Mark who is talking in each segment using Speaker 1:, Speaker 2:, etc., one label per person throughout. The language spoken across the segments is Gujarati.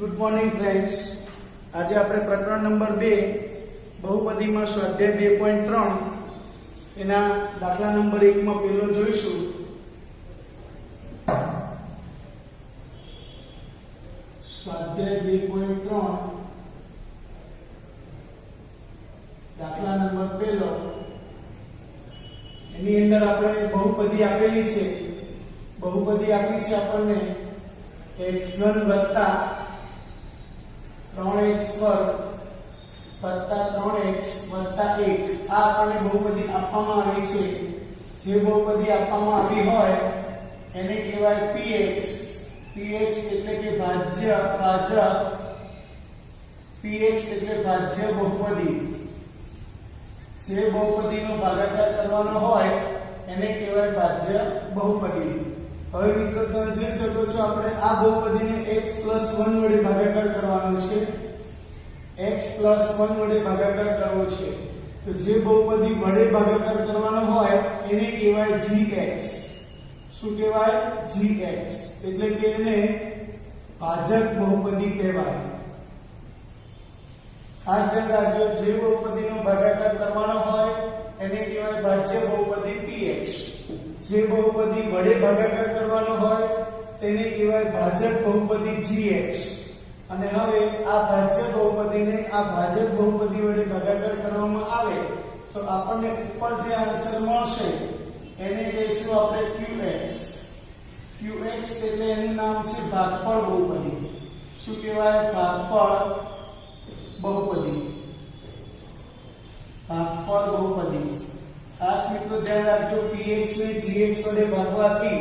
Speaker 1: Good morning friends. આજે આપણે પ્રકરણ નંબર 2 બહુપદીમાં સ્વાધ્યાય 2.3 એના દાખલા નંબર 1 માં પહેલો જોઈશું. સ્વાધ્યાય 2.3 દાખલા નંબર પહેલો. એની અંદર આપણે બહુપદી આપેલી છે. બહુપદી આપી છે આપણને x3 વત્તા 3x વર્ગ વત્તા 3x વત્તા 1. આ આપણને બહુપદી આપવામાં આવી છે. જે બહુપદી આપવામાં આવી હોય એને કહેવાય px. px એટલે કે ભાજ્ય px એટલે ભાજ્ય બહુપદી. જે બહુપદીનો ભાગાકાર કરવાનો હોય એને કહેવાય ભાજ્ય બહુપદી. હવે મિત્રો તમે જોઈ શકો છો આપણે આ બહુપદીને x+1 વડે ભાગાકાર કરવાનો છે. x+1 વડે ભાગાકાર કરવો છે. તો જે બહુપદી વડે ભાગાકાર કરવાનો હોય એને કહેવાય gx. શું કહેવાય? gx. એટલે કે એને ભાજક બહુપદી કહેવાય. ખાસ ધ્યાન રાખજો, જે બહુપદીનો ભાગાકાર કરવાનો હોય એને કહેવાય ભાજ્ય બહુપદી px. જે બહુપદી વડે ભાગાકાર કરવાનો હોય તેને કહેવાય ભાજક બહુપદી gx. અને હવે આ ભાજ્ય બહુપદીને આ ભાજક બહુપદી વડે ભાગાકાર કરવામાં આવે તો આપણને ઉપર જે આન્સર મળશે એને કહીશું આપણે qx. qx એટલે એનું નામ છે ભાગફળ બહુપદી. શું કહેવાય? ભાગફળ બહુપદી. ભાગફળ બહુપદી. ખાસ મિત્રો ધ્યાન રાખજો, px ને gx વડે ભાગવાથી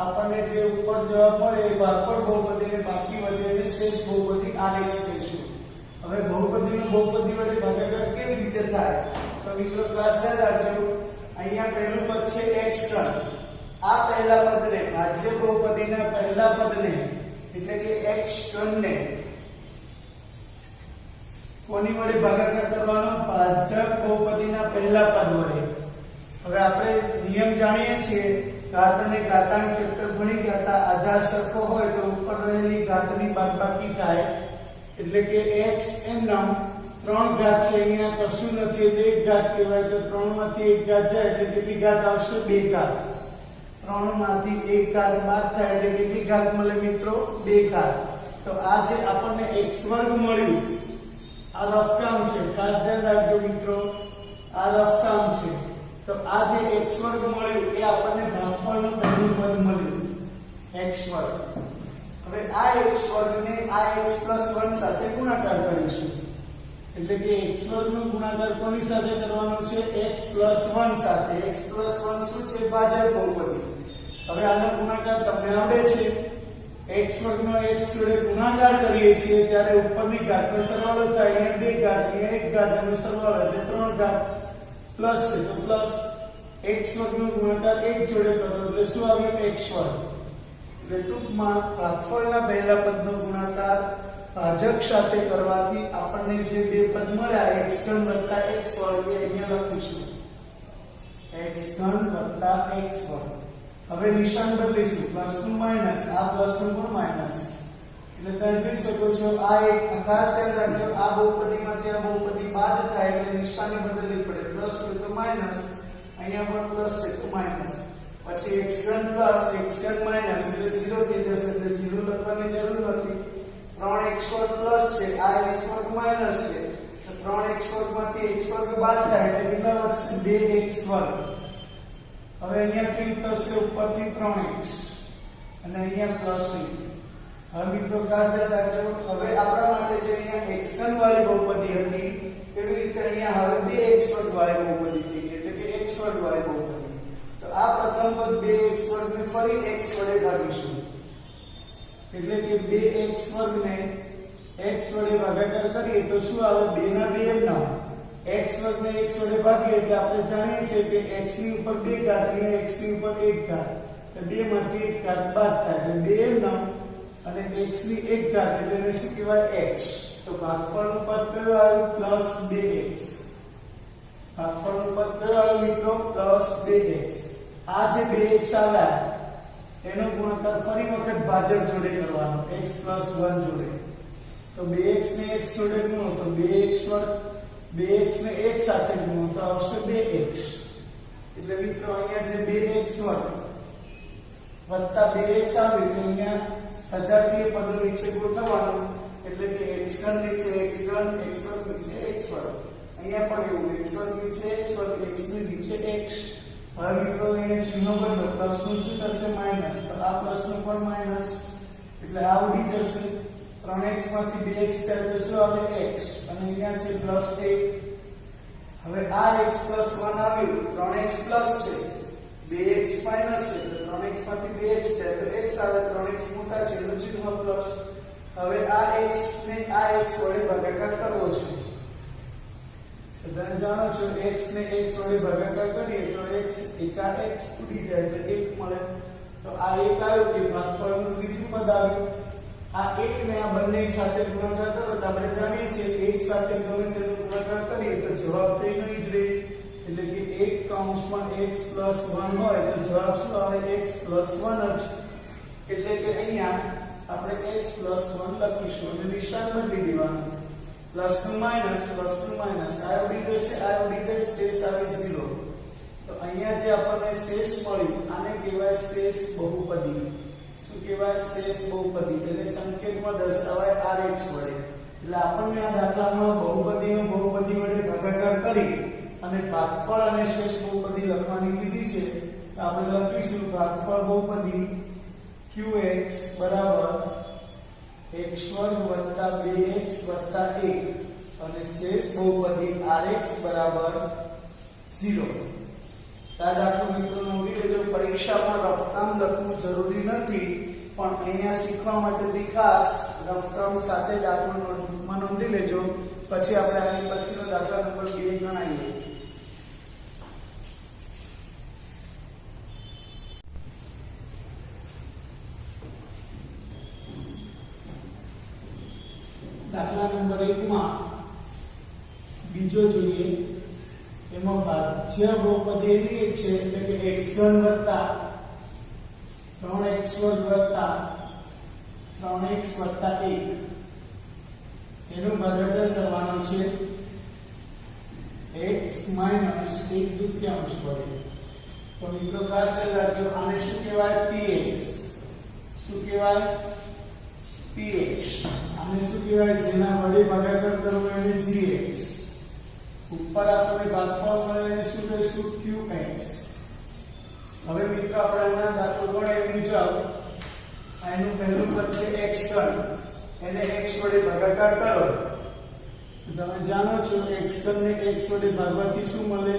Speaker 1: આપણને જે ઉપર જવાબ મળે એ ભાગફળ બહુપદી ને બાકી વધે એને શેષ બહુપદી rx કહીશું. હવે બહુપદીનો બહુપદી વડે ભાગાકાર કેવી રીતે થાય તો મિત્રો ખાસ ધ્યાન રાખજો. અહીંયા પહેલું પદ છે x3. આ પહેલા પદને ભાજ્ય બહુપદીના પહેલા પદને એટલે કે x3 ને કોની વડે ભાગાકાર કરવાનો? ભાજક બહુપદીના પહેલા પદ વડે. હવે આપણે નિયમ જાણીએ છીએ, ઘાત અને ઘાતાંક ચેપ્ટર ભણી ગયા હતા. આધાર સરખો હોય તો ઉપર રહેલી ઘાતની બાદબાકી થાય. એટલે કે x એમ નામ 3 ઘાત છે, અહીંયા કશું નથી એટલે 1 ઘાત કહેવાય. તો 3 માંથી 1 ઘાત જાય એટલે કેટલી ઘાત આવશે? 2 ઘાત. 3 માંથી 1 ઘાત બાદ થાય એટલે કેટલી ઘાત મળે મિત્રો? 2 ઘાત. તો આ જે આપણને x વર્ગ મળ્યું આ રફ કામ છે. ખાસ ધ્યાન રાખજો મિત્રો, આ રફ કામ છે. તો આ જે x વર્ગ મળ્યું એ આપણને ભાગફળનું પહેલું પદ મળ્યું x વર્ગ. હવે આ x વર્ગને આ x+1 સાથે ગુણાકાર કરીશું. એટલે કે x વર્ગનો ગુણાકાર કોની સાથે કરવાનો છે? x+1 સાથે. x+1 શું છે? ભાજક બહુપદી. હવે આનો ગુણાકાર તમને આવડે છે. x વર્ગનો x જોડે ગુણાકાર કરીએ છીએ ત્યારે ઉપરની ઘાતનો સરવાળો થાય. અહીંયા 2 ઘાત, અહીંયા 1 ઘાત, એનો સરવાળો એટલે 3 ઘાત પ્લસ છે. તો પ્લસ x વર્ગનો ગુણાકાર 1 જોડે કરો એટલે શું આવ્યું? x વર્ગ. એટલે ટૂંકમાં ભાગફળના પહેલા પદનો ગુણાકાર ભાજક સાથે કરવાથી આપણને જે બે પદ મળ્યા x3 વત્તા x વર્ગ એ અહીંયા લખીશું x3 વત્તા x વર્ગ. હવે નિશાન બદલીશું, પ્લસ નું માઈનસ, આ પ્લસ નું પણ માઈનસ. એટલે તમે જોઈ શકો છો આ એક ખાસ ધ્યાન રાખજો, આ બહુપદીમાંથી આ બહુપદી બાદ થાય એટલે નિશાની બદલવી પડે. પ્લસ છે તો માઈનસ, અહીંયા પણ પ્લસ છે તો માઈનસ. પછી x3 પ્લસ x3 માઈનસ એટલે 0 થઈ જશે એટલે 0 લખવાની જરૂર નથી. 3x વર્ગ પ્લસ છે, આ x વર્ગ માઈનસ છે તો 3x વર્ગમાંથી x વર્ગ બાદ થાય એટલે કેટલા વધશે? 2x વર્ગ. હવે અહીંયા થી થશે ઉપરથી 3x અને અહીંયા પ્લસ 1. હવે મિત્રો ખાસ ધ્યાન રાખજો, હવે આપણા માટે જે અહીંયા x3 વાળી બહુપદી હતી તેવી રીતે અહીંયા હવે 2x વર્ગ વાળી બહુપદી થઈ ગઈ એટલે કે x વર્ગ વાળી બહુપદી. તો આ પ્રથમ પદ 2x વર્ગને ફરી x વડે ભાગીશું. એટલે કે 2x વર્ગને x વડે ભાગાકાર કરીએ તો શું આવે? 2 ના 2 એમ ના. x વર્ગને x વડે ભાગીએ એટલે આપણે જાણીએ છીએ કે x ની ઉપર 2 ઘાત અને x ની ઉપર 1 ઘાત. એટલે 2 માંથી 1 ઘાત બાદ થાય એટલે 2 એમ ના અને x ની 1 ઘાત એટલે એને શું કહેવાય? x. તો ભાગફળનું પદ કયું આવ્યું? Plus 2x. ભાગફળનું પદ કયું આવ્યું મિત્રો? Plus 2x. આ જે 2x આવ્યા એનો ગુણાકાર ફરી વખત ભાજક જોડે કરવાનો x+1 જોડે. તો 2x ને x જોડે ગુણો તો 2x વર્ગ, 2x ને એક સાથે ગુણો તો આવશે 2x. એટલે મિત્રો અહીંયા જે 2x વર્ગ વત્તા 2x આવે તો અહીંયા સજાતીય પદ નીચે ગોઠવવાનું, એટલે કે x ઘન નીચે x ઘન, x વર્ગ નીચે x વર્ગ. અહીંયા પણ એવું x વર્ગ નીચે x વર્ગ, x ની નીચે x. હવે મિત્રો અહીંયા ચિહ્ન બદલો, પ્લસ નું શું થશે માઈનસ, તો આ પ્લસ નું પણ માઈનસ, એટલે આ ઉડી જશે. 3x માંથી 2x જાય તો શું આવે x, અને અહીંયા છે પ્લસ 1. હવે આ x પ્લસ 1 આવ્યું, 3x પ્લસ છે, 2x માઈનસ છે, તો 3x માંથી 2x જાય તો x આવે, 3x મોટા છે એનું ચિહ્ન પ્લસ. હવે આ x ને આ x વડે ભાગાકાર કરવો છે. તમે જાણો છો x ને x વડે ભાગાકાર કરીએ તો x એકા x ઉડી જાય એટલે 1 મળે. તો આ 1 આવ્યો કે ભાગફળનું ત્રીજું પદ આવ્યું. આ 1 ને આ બંને સાથે ગુણાકાર કરો તો આપણે જાણીએ છીએ કે 1 સાથે ગમે તેનો ગુણાકાર કરીએ તો જવાબ થઈને જ રહે. એટલે કે 1 કૌંસમાં x પ્લસ 1 હોય તો જવાબ શું આવે, x પ્લસ 1 જ. એટલે કે અહીંયા આપણે x પ્લસ 1 લખીશું અને નિશાન બદલી દેવાનું. પ્લસ ટુ માઈનસ, આ ઉડી જશે, આ ઉડી જાય, શેષ આવે 0. તો અહીંયા જે આપણને શેષ મળ્યું આને કહેવાય શેષ બહુપદી. શું કહેવાય, શેષ બહુપદી. એટલે સંકેતમાં દર્શાવાય rx વડે. એટલે આપણને આ દાખલામાં બહુપદીનો બહુપદી વડે ભાગાકાર કરી અને ભાગફળ અને શેષ બહુપદી લખવાની કીધી છે. તો આપણે લખીશું ભાગફળ બહુપદી qx બરાબર x વર્ગ વત્તા 2x વત્તા 1 અને શેષ બહુપદી rx બરાબર 0. આ દાખલો મિત્રો નોંધી લેજો. પરીક્ષામાં રફકામ લખવું જરૂરી નથી, પણ અહીંયા શીખવા માટેની ખાસ રફકામ સાથે દાખલો નોટબુકમાં નોંધી લેજો. પછી આપણે આની પછીનો દાખલા નંબર 2 ગણાવીએ. દાખલા નંબર 1 માં બીજો જોઈએ. એમાં ભાજ્ય બહુપદી એવી છે એટલે કે x ઘન વત્તા 3x વર્ગ વત્તા 3x વત્તા 1 એનું ભાગાકાર કરવાનો છે x માઈનસ 1/2 વડે. તો મિત્રો ખાસ ધ્યાન રાખજો, આને શું કહેવાય, px. શું કહેવાય, px. આને શું કહેવાય, જેના વડે ભાગાકાર કરવો એને gx. ઉપર આપણે ભાગફળ મળે એને શું કહીશું, qx. હવે મિત્રો આપણે આના દાખલો ગણાય એ મુજબ આનું પહેલું પદ છે x ઘન, એને x વડે ભાગાકાર કરો. તમે જાણો છો x ઘન ને x વડે ભાગવાથી શું મળે,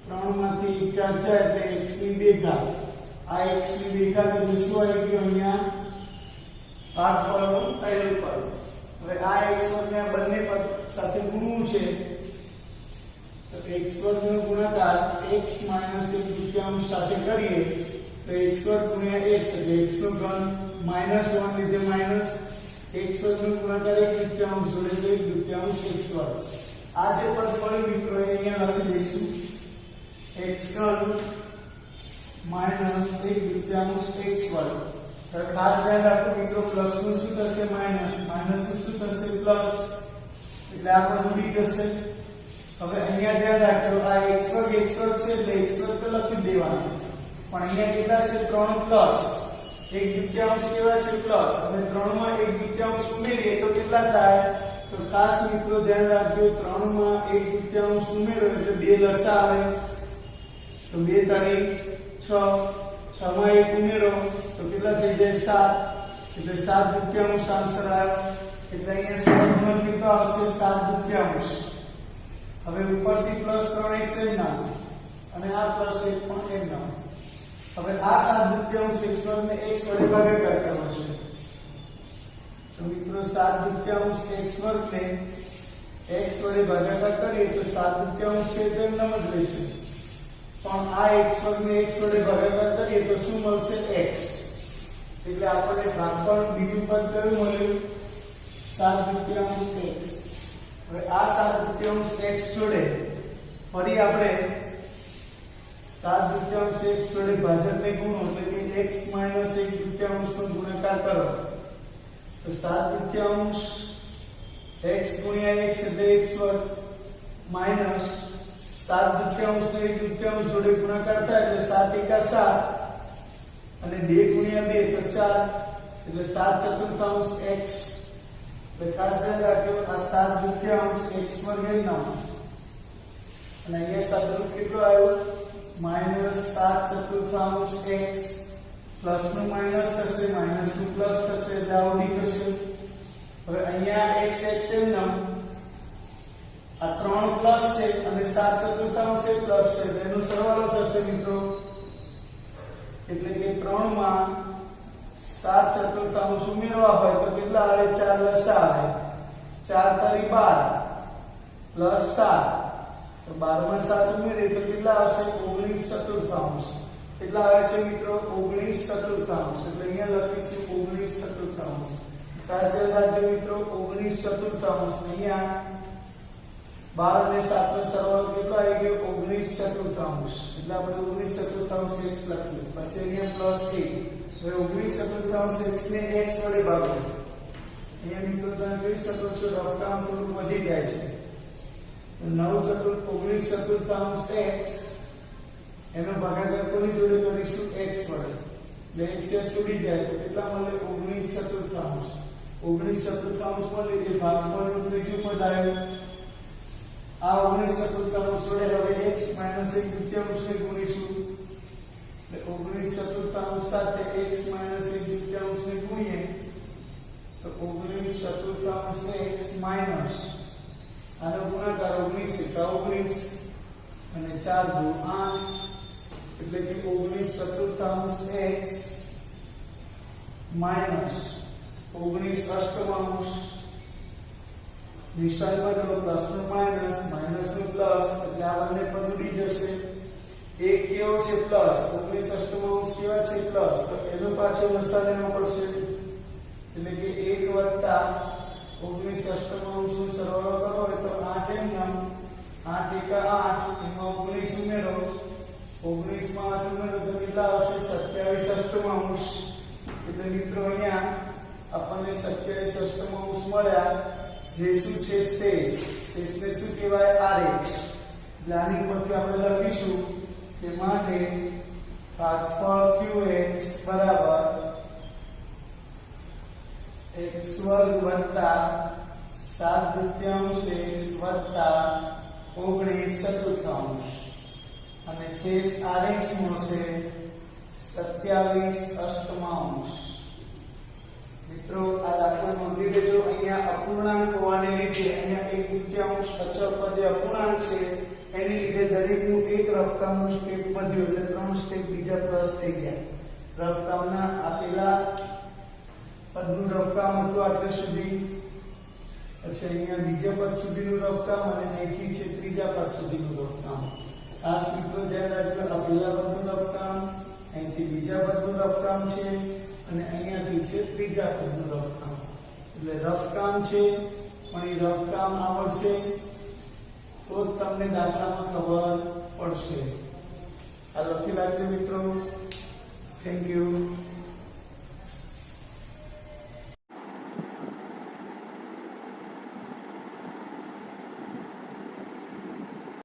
Speaker 1: 3 માંથી 1 જાય એટલે x ની 2 ઘાત. આ x ની 2 ઘાત એટલે શું આવી ગયું, અહીંયા ભાગફળનું પહેલું પદ. હવે આ x વર્ગને બંને પદ સાથે ગુણવું છે તો x વર્ગ નો ગુણાકાર x માઈનસ 1/2 સાથે કરીએ તો x વર્ગ ગુણ્યા x એટલે x નો ઘન માઈનસ 1 લીધે માઈનસ x વર્ગ નો ગુણાકાર 1/2 જોડે તો 1/2 x વર્ગ. આ જે પદ મળ્યું મિત્રો અહીંયા લખી દઈશું x ઘન માઈનસ 1/2 x વર્ગ. તો ખાસ ધ્યાન રાખો મિત્રો, પ્લસ નું શું થશે માઈનસ, માઈનસ નું શું થશે પ્લસ, એટલે આ પદ ઉડી જશે. હવે અહીંયા ધ્યાન રાખજો, આ x વર્ગ છે એટલે x વર્ગ તો લખી દેવાનો, પણ અહીંયા કેટલા છે 3 પ્લસ 1/2 કેવા છે પ્લસ. હવે 3 માં 1/2 ઉમેરીએ તો કેટલા થાય, તો ખાસ મિત્રો ધ્યાન રાખજો, 3 માં 1/2 ઉમેરો એટલે 2 લસા આવે તો 2 તારી 6, 6 માં 1 ઉમેરો તો કેટલા થઈ જાય 7, એટલે 7/2 આન્સર આવ્યો. એટલે અહીંયા 7 નો કેટલો આવશે 7/2. હવે ઉપરથી પ્લસ 3x એમ નામ અને આ પ્લસ 1 પણ એમ નામ. હવે આ 7/2 x વર્ગને x વડે ભાગાકાર કરવો છે. તો મિત્રો 7/2 x વર્ગને x વડે ભાગાકાર કરીએ તો 7/2 છે તેમ નામ જ રહેશે, પણ આ x વર્ગને x વડે ભાગાકાર કરીએ તો શું મળશે x. એટલે આપણે ભાગફળ બીજું પદ કયું મળ્યું 7/2 x. હવે આ 7/2 x જોડે ફરી આપણે 7/2 x જોડે ભાજકને ગુણો એટલે કે x - 1/2 નો ગુણાકાર કરો તો 7/2 x ગુણ્યા x એટલે x વર્ગ માઈનસ 7 દુત્યાંશ ને 1 દુત્યાંશ જોડે ગુણાકાર થાય એટલે 7 એકા 7 અને 2 ગુણ્યા 2 તો 4 એટલે 7 ચતુર્થાંશ x એટલે ખાસ ધ્યાન રાખજો આ 7 દુત્યાંશ x વર્ગ લઈ નામ અને અહીંયા સાદુરૂપ કેટલો આવ્યો -7 ચતુર્થાંશ x પ્લસ નું માઈનસ થશે માઈનસ નું પ્લસ થશે એટલે આ ઉડી જશે હવે અહીંયા x x એમ નામ આ 3 પ્લસ છે અને 7 ચતુર્થાંશ છે પ્લસ છે એનો સરવાળો થશે મિત્રો એટલે કે 3 માં 7 ચતુર્થાંશ ઉમેરવા હોય તો કેટલા આવે 4 લસા આવે 4 તારી 12 પ્લસ 7 તો 12 માં 7 ઉમેરીએ તો કેટલા આવશે 19 ચતુર્થાંશ કેટલા આવે છે મિત્રો 19 ચતુર્થાંશ એટલે અહીંયા લખીશું 19 ચતુર્થાંશ ખાસ ધ્યાન રાખજો મિત્રો 19 ચતુર્થાંશ અહીંયા 12 અને 7 નો સરવાળો કેટલો આવી ગયો 19 ચતુર્થાંશ એટલે આપણે 19 ચતુર્થાંશ x લખ્યું પછી અહીંયા પ્લસ 1 હવે 19 ચતુર્થાંશ x ને x વડે ભાગો અહીંયા મિત્રો તમે જોઈ શકો છો રફકામ થોડું વધી જાય છે 19 ચતુર્થાંશ x એનો ભાગાકાર કોની જોડે કરીશું x વડે એટલે x ઉડી જાય તો કેટલા મળે 19 ચતુર્થાંશ 19 ચતુર્થાંશ મળે એટલે ભાગફળનું ત્રીજું પદ આવ્યું આ 19 ચતુર્થાંશ જોડે હવે x - 1 દુત્યાંશ ને ગુણીશું એટલે 19 ચતુર્થાંશ સાથે x - 1 દુત્યાંશ ને ગુણીએ તો 19 ચતુર્થાંશ x માઈનસ આનો ગુણાકાર 19 એકા 19 અને 4 દુ 8 એટલે કે 19 ચતુર્થાંશ x માઈનસ 19 અષ્ટમાંશ નિશાન બદલો પ્લસ નું માઈનસ માઈનસ નું પ્લસ એટલે આ બંને પદ ઉડી જશે એક કેવો છે પ્લસ 19 અષ્ટમાંશ કેવા છે પ્લસ તો એનો પાછો લસા લેવો પડશે એટલે કે 1 વત્તા 19 અષ્ટમાંશ નો સરવાળો કરો હોય તો 8 એમ નામ 8 એકા 8 એમાં 19 ઉમેરો 19 માં 8 ઉમેરો તો કેટલા આવશે 27 અષ્ટમાંશ એટલે મિત્રો અહીંયા આપણને 27 અષ્ટમાંશ મળ્યા જે શું છે શેષને શું કહેવાય rx એટલે આની પરથી આપણે લખીશું કે માટે ભાગફળ qx બરાબર x વર્ગ વત્તા 7 દુત્યાંશ x વત્તા 19 ચતુર્થાંશ અને શેષ rx મળશે 27 અષ્ટમાંશ મિત્રો આ દાખલા નોંધી લેજો અહીંયા અપૂર્ણાંક હોવાને લીધે અહીંયા 1 દુત્યાંશ અચળ પદ અપૂર્ણાંક છે એની લીધે દરેકનું એક રફકામનું સ્ટેપ વધ્યું એટલે 3 સ્ટેપ બીજા પ્લસ થઈ ગયા રફકામના આપેલા પદનું રફકામ હતું આટલે સુધી પછી અહીંયા બીજા પદ સુધીનું રફકામ અને અહીંથી છે ત્રીજા પદ સુધીનું રફકામ ખાસ મિત્રો ધ્યાન રાખજો આ પહેલા પદનું રફકામ અહીંથી બીજા પદનું રફકામ છે અને અહીંયાથી છે ત્રીજા પદનું રફકામ એટલે રફકામ છે પણ એ રફકામ આવડશે તો જ તમને દાખલામાં ખબર પડશે આ લખી રાખજો મિત્રો થેન્ક યુ